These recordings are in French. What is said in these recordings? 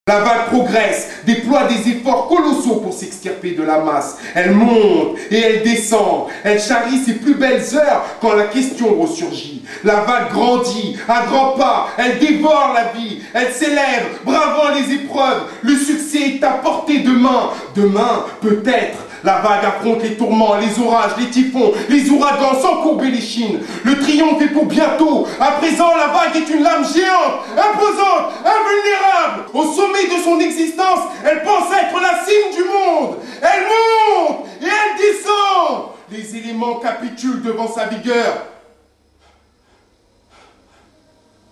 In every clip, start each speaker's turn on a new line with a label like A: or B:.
A: La vague progresse, déploie des efforts colossaux pour s'extirper de la masse. Elle monte et elle descend. Elle charrie ses plus belles heures quand la question ressurgit. La vague grandit à grands pas. Elle dévore la vie. Elle s'élève, bravant les épreuves. Le succès est à portée de main. Demain, peut-être. La vague affronte les tourments, les orages, les typhons, les ouragans sans courber les chines. Le triomphe est pour bientôt. À présent, la vague est une lame géante, imposante, invulnérable. Au sommet de son existence, elle pense être la cime du monde. Elle monte et elle descend. Les éléments capitulent devant sa vigueur.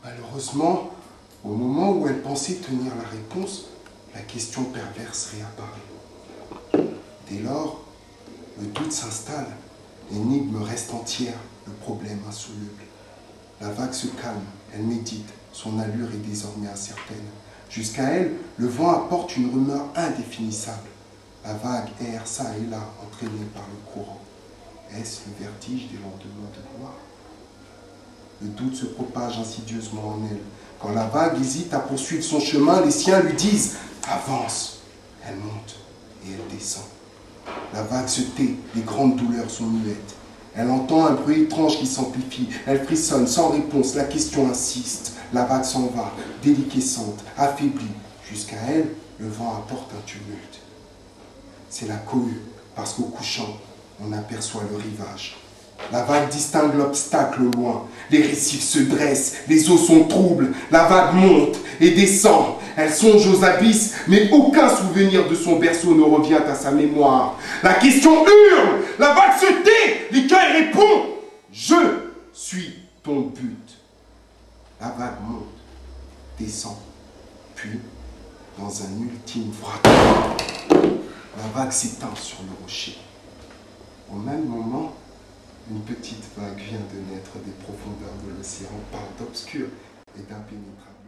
A: Malheureusement, au moment où elle pensait tenir la réponse, la question perverse réapparaît. Dès lors, le doute s'installe, l'énigme reste entière, le problème insoluble. La vague se calme, elle médite, son allure est désormais incertaine. Jusqu'à elle, le vent apporte une rumeur indéfinissable. La vague erre çà et là, entraînée par le courant. Est-ce le vertige des lendemains de gloire? Le doute se propage insidieusement en elle. Quand la vague hésite à poursuivre son chemin, les siens lui disent « Avance !» Elle monte et elle descend. La vague se tait, les grandes douleurs sont muettes. Elle entend un bruit étrange qui s'amplifie. Elle frissonne sans réponse, la question insiste. La vague s'en va, déliquescente, affaiblie. Jusqu'à elle, le vent apporte un tumulte. C'est la cohue, parce qu'au couchant, on aperçoit le rivage. La vague distingue l'obstacle au loin. Les récifs se dressent, les eaux sont troubles. La vague monte et descend. Elle songe aux abysses, mais aucun souvenir de son berceau ne revient à sa mémoire. La question hurle, la vague se tait, l'écueil répond « Je suis ton but ». La vague monte, descend, puis, dans un ultime fracas, la vague s'éteint sur le rocher. Au même moment, une petite vague vient de naître des profondeurs de l'océan, par d'obscur et d'impénétrable.